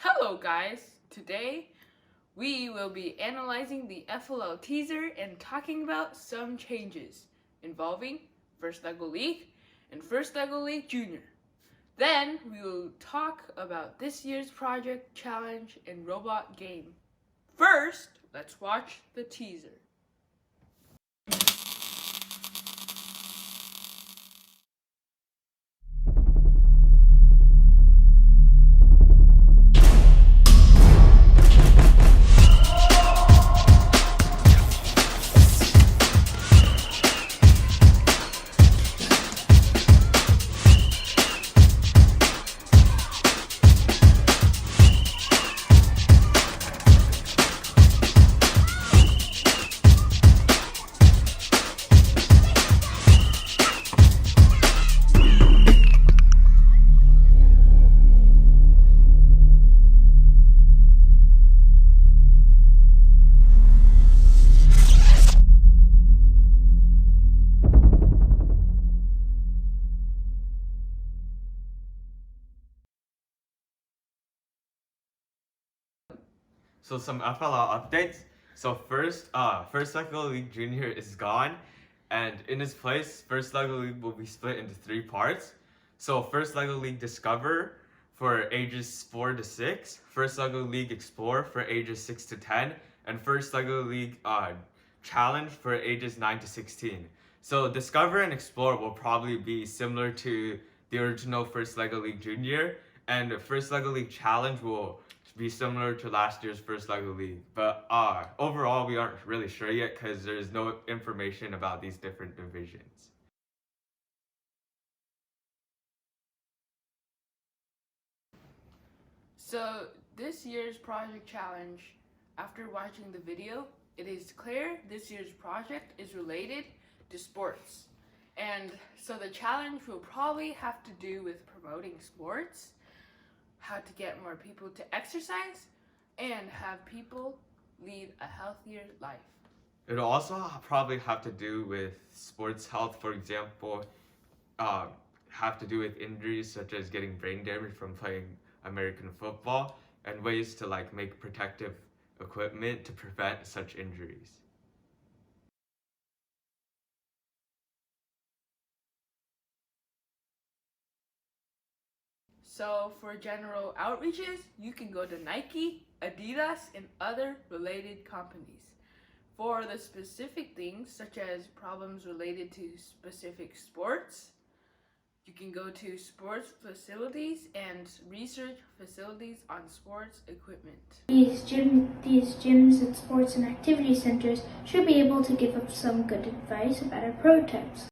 Hello guys! Today we will be analyzing the FLL teaser and talking about some changes involving First LEGO League and First LEGO League Junior. Then we will talk about this year's project, challenge, and robot game. First, let's watch the teaser. So some FLL updates. So first LEGO League Junior is gone, and in its place, First LEGO League will be split into 3 parts. So First LEGO League Discover for ages 4 to 6, First LEGO League Explore for ages 6 to 10, and First LEGO League Challenge for ages 9 to 16. So Discover and Explore will probably be similar to the original First LEGO League Junior, and First LEGO League Challenge will be similar to last year's First LEGO League. But overall, we aren't really sure yet because there's no information about these different divisions. So this year's project challenge, after watching the video, it is clear this year's project is related to sports. And so the challenge will probably have to do with promoting sports, how to get more people to exercise, and have people lead a healthier life. It'll also probably have to do with sports health, for example, have to do with injuries such as getting brain damage from playing American football, and ways to make protective equipment to prevent such injuries. So for general outreaches, you can go to Nike, Adidas, and other related companies. For the specific things, such as problems related to specific sports, you can go to sports facilities and research facilities on sports equipment. These gyms and sports and activity centers should be able to give us some good advice about our prototypes.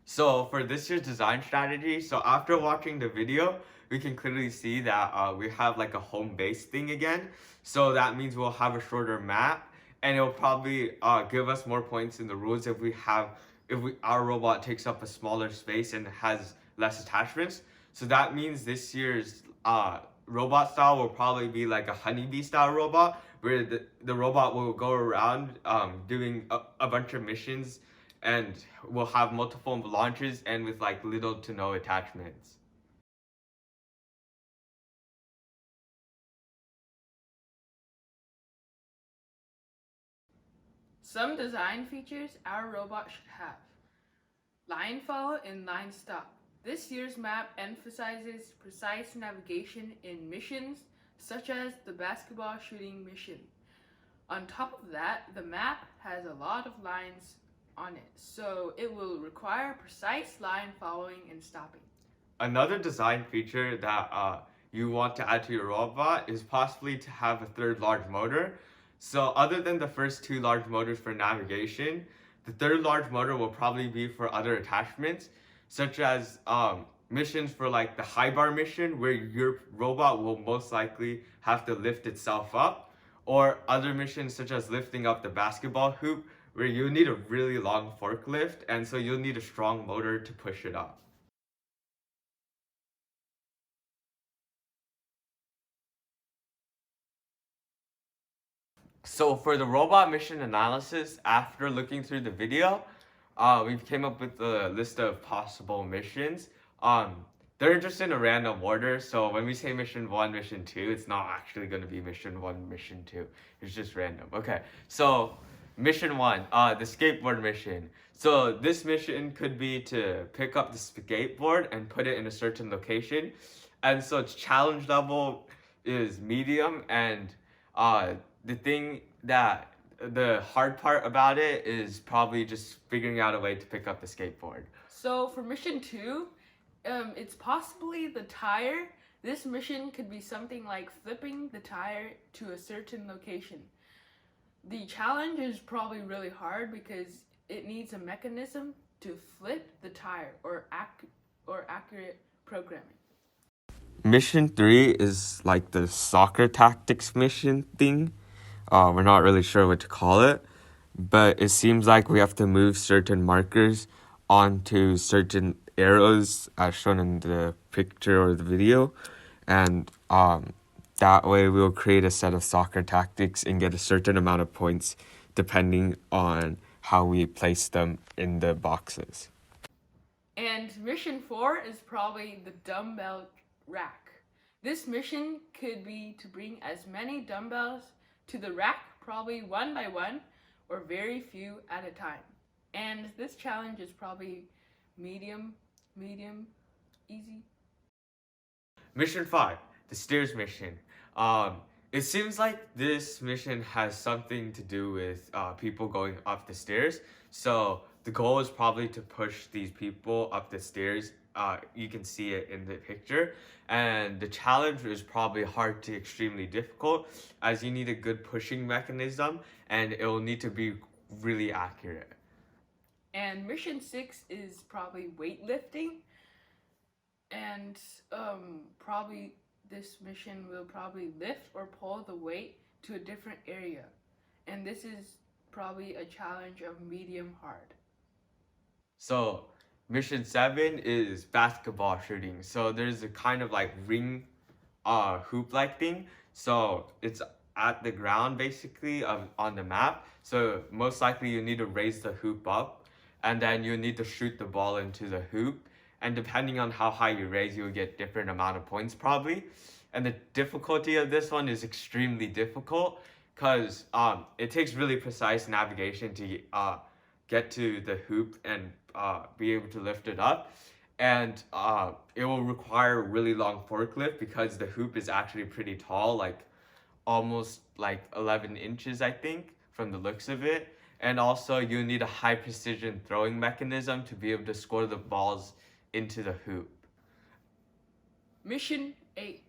So for this year's design strategy, so after watching the video, we can clearly see that we have a home base thing again. So that means we'll have a shorter map, and it'll probably give us more points in the rules if our robot takes up a smaller space and has less attachments. So that means this year's robot style will probably be like a honeybee style robot, where the robot will go around doing a bunch of missions, and we'll have multiple launches and with little to no attachments. Some design features our robot should have: line follow and line stop. This year's map emphasizes precise navigation in missions, such as the basketball shooting mission. On top of that, the map has a lot of lines on it, so it will require precise line following and stopping. Another design feature that you want to add to your robot is possibly to have a third large motor. So other than the first 2 large motors for navigation, the third large motor will probably be for other attachments, such as missions for the high bar mission, where your robot will most likely have to lift itself up, or other missions such as lifting up the basketball hoop, where you'll need a really long forklift, and so you'll need a strong motor to push it up. So for the robot mission analysis, after looking through the video, we came up with a list of possible missions. They're just in a random order, so when we say mission 1, mission 2, it's not actually going to be mission 1, mission 2. It's just random. Okay, so mission 1, the skateboard mission. So this mission could be to pick up the skateboard and put it in a certain location. And so its challenge level is medium, and the thing that the hard part about it is probably just figuring out a way to pick up the skateboard. So for mission 2, it's possibly the tire. This mission could be something like flipping the tire to a certain location. The challenge is probably really hard because it needs a mechanism to flip the tire or accurate programming. Mission 3 is like the soccer tactics mission thing. We're not really sure what to call it, but it seems like we have to move certain markers onto certain arrows as shown in the picture or the video, and that way we'll create a set of soccer tactics and get a certain amount of points depending on how we place them in the boxes. And mission 4 is probably the dumbbell rack. This mission could be to bring as many dumbbells to the rack, probably one by one, or very few at a time. And this challenge is probably medium, easy. Mission 5, the stairs mission. It seems like this mission has something to do with people going up the stairs. So the goal is probably to push these people up the stairs. You can see it in the picture. And the challenge is probably hard to extremely difficult, as you need a good pushing mechanism and it will need to be really accurate. And mission 6 is probably weightlifting. And probably this mission will probably lift or pull the weight to a different area. And this is probably a challenge of medium hard. So mission 7 is basketball shooting. So there's a kind of like ring hoop like thing. So it's at the ground basically on the map. So most likely you need to raise the hoop up, and then you need to shoot the ball into the hoop. And depending on how high you raise, you'll get different amount of points probably. And the difficulty of this one is extremely difficult because it takes really precise navigation to get to the hoop and be able to lift it up. And it will require a really long forklift because the hoop is actually pretty tall, like almost like 11 inches, I think, from the looks of it. And also you need a high precision throwing mechanism to be able to score the balls into the hoop. Mission 8,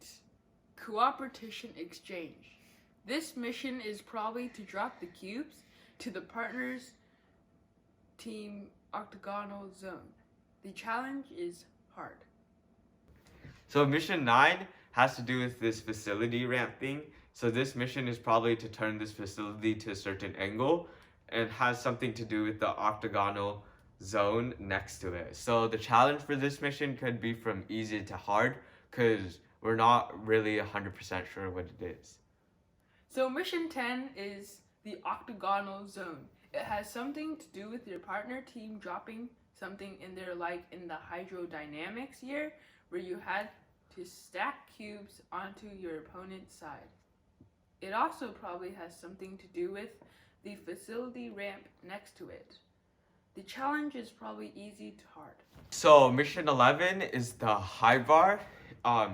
Cooperation Exchange. This mission is probably to drop the cubes to the partner's team octagonal zone. The challenge is hard. So mission 9 has to do with this facility ramp thing. So this mission is probably to turn this facility to a certain angle and has something to do with the octagonal zone next to it. So the challenge for this mission could be from easy to hard because we're not really 100% sure what it is. So mission 10 is the octagonal zone. It has something to do with your partner team dropping something in there, like in the hydrodynamics year where you had to stack cubes onto your opponent's side. It also probably has something to do with the facility ramp next to it. The challenge is probably easy to hard. So mission 11 is the high bar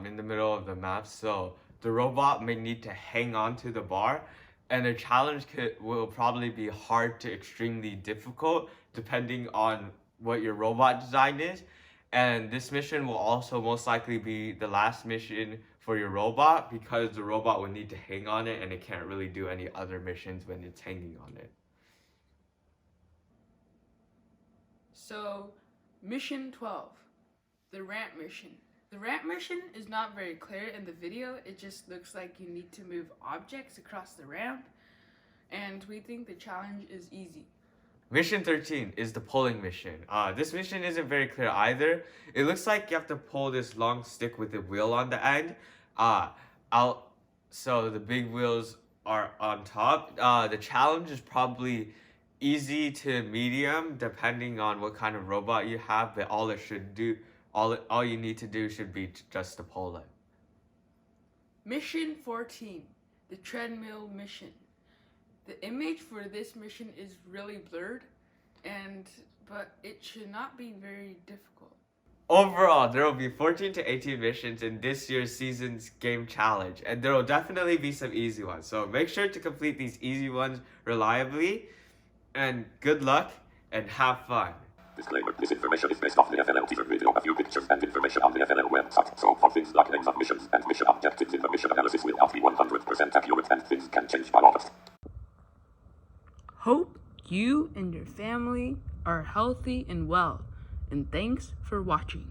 in the middle of the map. So the robot may need to hang on to the bar, and the challenge will probably be hard to extremely difficult depending on what your robot design is. And this mission will also most likely be the last mission for your robot because the robot will need to hang on it and it can't really do any other missions when it's hanging on it. So, mission 12, the ramp mission. The ramp mission is not very clear in the video. It just looks like you need to move objects across the ramp, and we think the challenge is easy. Mission 13 is the pulling mission. This mission isn't very clear either. It looks like you have to pull this long stick with a wheel on the end out, so the big wheels are on top. The challenge is probably easy to medium depending on what kind of robot you have, but all you need to do should be just to pull it. Mission 14, the treadmill mission. The image for this mission is really blurred, but it should not be very difficult. Overall, there will be 14 to 18 missions in this year's season's game challenge, and there will definitely be some easy ones. So make sure to complete these easy ones reliably, and good luck and have fun. Disclaimer, this information is based off the FLL teaser video, a few pictures and information on the FLL website. So for things like names of missions and mission objectives, information analysis will not be 100% accurate and things can change by August. Hope you and your family are healthy and well, and thanks for watching.